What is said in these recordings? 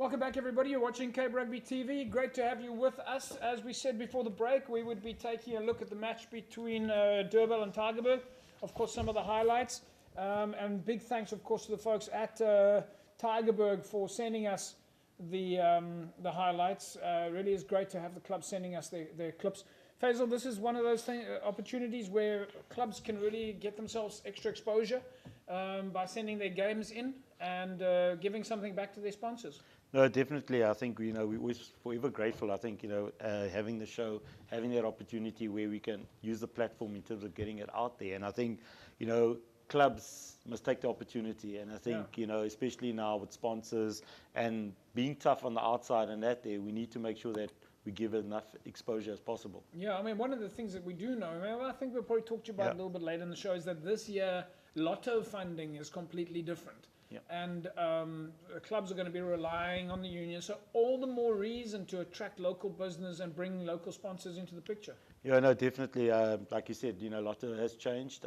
Welcome back, everybody. You're watching Rugby TV. Great to have you with us. As we said before the break, we would be taking a look at the match between Durban and Tygerberg. Of course, some of the highlights. And big thanks, of course, to the folks at Tygerberg for sending us the highlights. Really is great to have the club sending us their clips. Faisal, this is one of those opportunities where clubs can really get themselves extra exposure by sending their games in and giving something back to their sponsors. No, definitely. I think, we're forever grateful. I think, having the show, having that opportunity where we can use the platform in terms of getting it out there. And I think, clubs must take the opportunity. And I think, especially now with sponsors and being tough on the outside and we need to make sure that we give it enough exposure as possible. Yeah, I mean, one of the things that we do know, I think we'll probably talk to you about a little bit later in the show, is that this year lotto funding is completely different. Yeah. And clubs are going to be relying on the union, so all the more reason to attract local business and bring local sponsors into the picture. Yeah, no, definitely. Like you said, lotto has changed.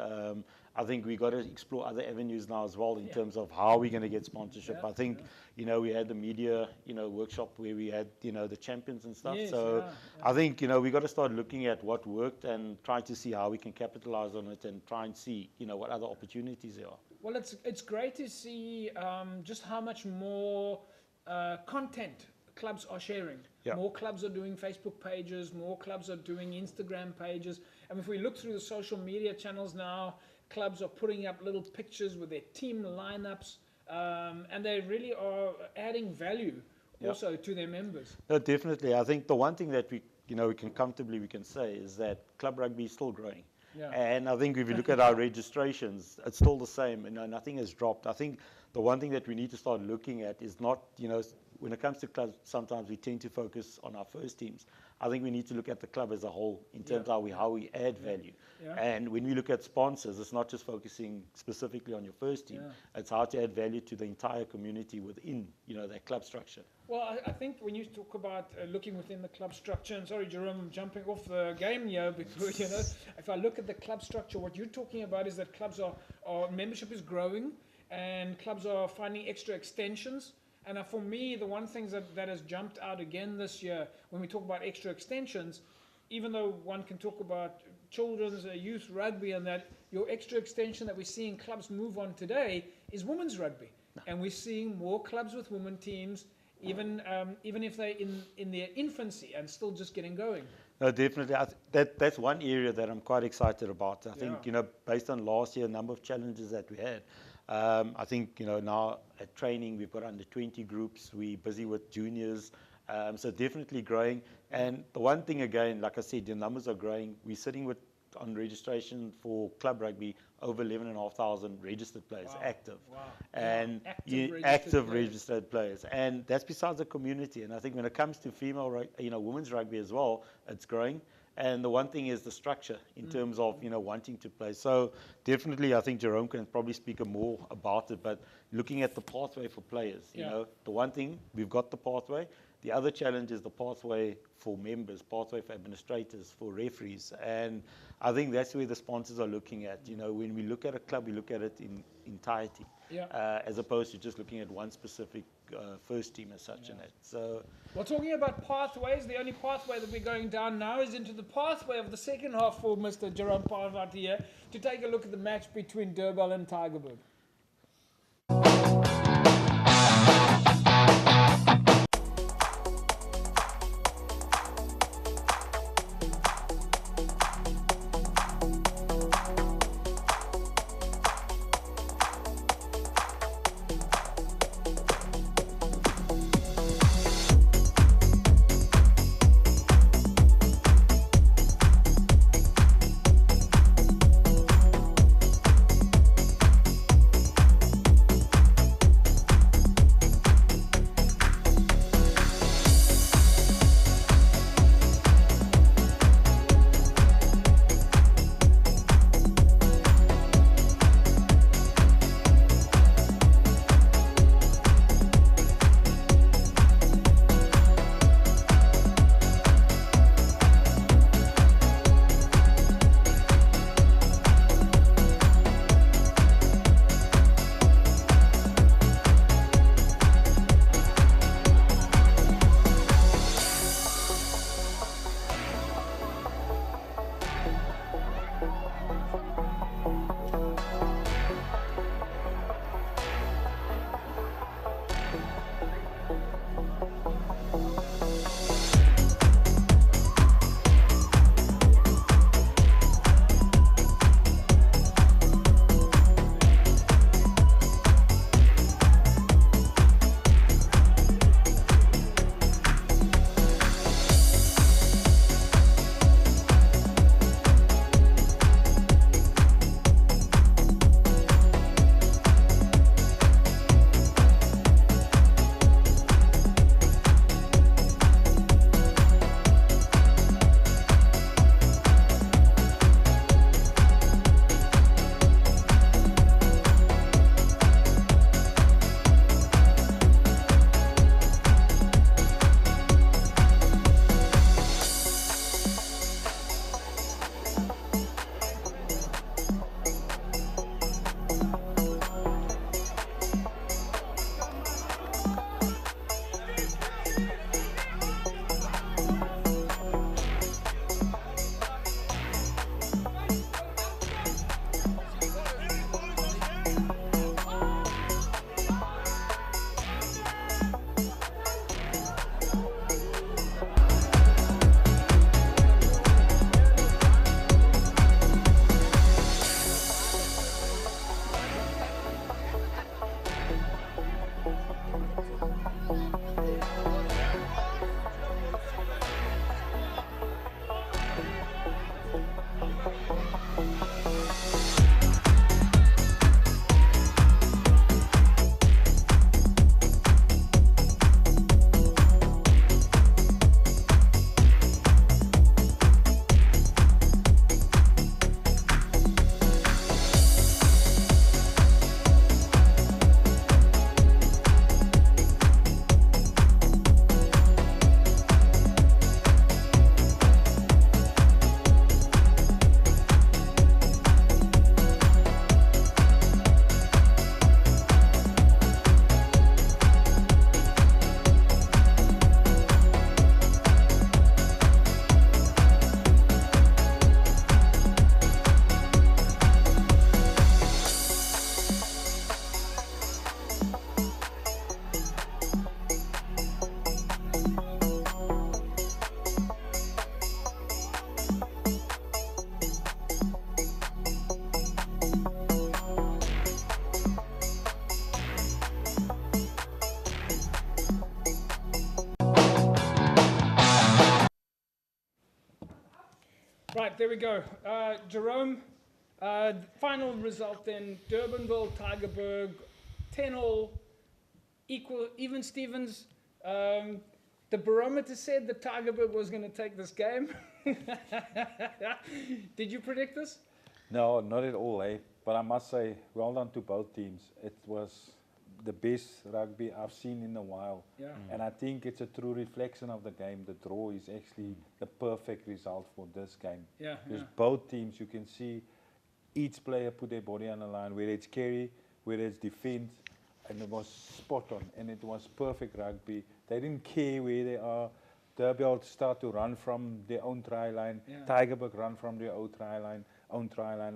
I think we got to explore other avenues now as well in terms of how we're going to get sponsorship. I think, we had the media, workshop where we had, the champions and stuff. I think, we got to start looking at what worked and try to see how we can capitalize on it and try and see, what other opportunities there are. Well, it's great to see just how much more content clubs are sharing. Yeah. More clubs are doing Facebook pages, more clubs are doing Instagram pages. And if we look through the social media channels now, clubs are putting up little pictures with their team lineups, and they really are adding value also to their members. No, definitely. I think the one thing that we can say is that club rugby is still growing. Yeah. And I think if you look at our registrations, it's still the same, nothing has dropped. I think the one thing that we need to start looking at is not, when it comes to clubs, sometimes we tend to focus on our first teams. I think we need to look at the club as a whole in terms of how we add value. Yeah. And when we look at sponsors, it's not just focusing specifically on your first team. It's how to add value to the entire community within, that club structure. Well, I think when you talk about looking within the club structure, and sorry, Jerome, I'm jumping off the game here, because, if I look at the club structure, what you're talking about is that clubs membership is growing, and clubs are finding extra extensions. And for me, the one thing that has jumped out again this year, when we talk about extra extensions, even though one can talk about children's youth rugby and that, your extra extension that we're seeing clubs move on today is women's rugby. And we're seeing more clubs with women teams, even if they're in their infancy and still just getting going. No, definitely. That's one area that I'm quite excited about. I think, based on last year, a number of challenges that we had. I think, now at training, we've got under 20 groups. We're busy with juniors. So definitely growing. And the one thing, again, like I said, the numbers are growing. We're sitting on registration for club rugby, over 11,500 registered players, active. Wow. And Active registered players. And that's besides the community. And I think when it comes to women's rugby as well, it's growing. And the one thing is the structure in terms of, wanting to play. So definitely, I think Jerome can probably speak more about it, but looking at the pathway for players, the one thing, we've got the pathway. The other challenge is the pathway for members, pathway for administrators, for referees. And I think that's where the sponsors are looking at. When we look at a club, we look at it in entirety, as opposed to just looking at one specific first team as such. And that. So, well, talking about pathways, the only pathway that we're going down now is into the pathway of the second half for Mr. Jerome Parvat here, to take a look at the match between Durban and Tygerberg. right, there we go. Jerome, final result then, Durbanville, Tygerberg, 10-all, even Stevens. The barometer said that Tygerberg was going to take this game. Did you predict this? No, not at all, eh? But I must say, well done to both teams. It was the best rugby I've seen in a while. Yeah. And I think it's a true reflection of the game. The draw is actually the perfect result for this game. Yeah. Because both teams, you can see each player put their body on the line, whether it's carry, whether it's defense, and it was spot on. And it was perfect rugby. They didn't care where they are. Durbanville start to run from their own try line. Yeah. Tygerberg run from their own try line.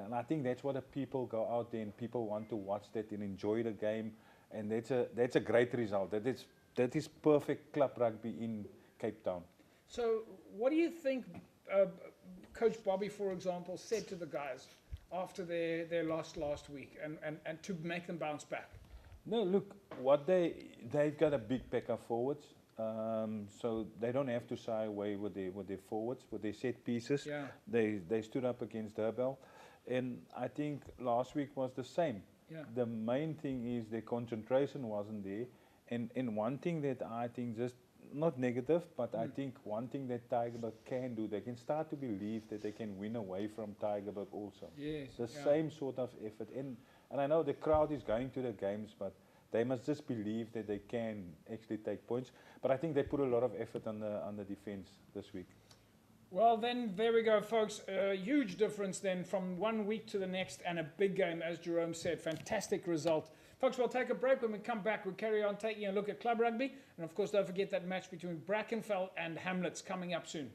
And I think that's what the people go out there and people want to watch that and enjoy the game, and that's a great result. That is perfect club rugby in Cape Town. So what do you think Coach Bobby, for example, said to the guys after their loss last week and to make them bounce back? No, look, they've got a big pack of forwards, so they don't have to shy away with their forwards, with their set pieces. Yeah. They stood up against Durbanville, and I think last week was the same. Yeah. The main thing is their concentration wasn't there, and one thing that I think, just not negative, but I think one thing that Tygerberg can do, they can start to believe that they can win away from Tygerberg also. Yes. The same sort of effort. And I know the crowd is going to the games, but they must just believe that they can actually take points. But I think they put a lot of effort on the defense this week. Well, then, there we go, folks. A huge difference then from 1 week to the next, and a big game, as Jerome said. Fantastic result. Folks, we'll take a break. When we come back, we'll carry on taking a look at club rugby. And, of course, don't forget that match between Brackenfell and Hamlets coming up soon.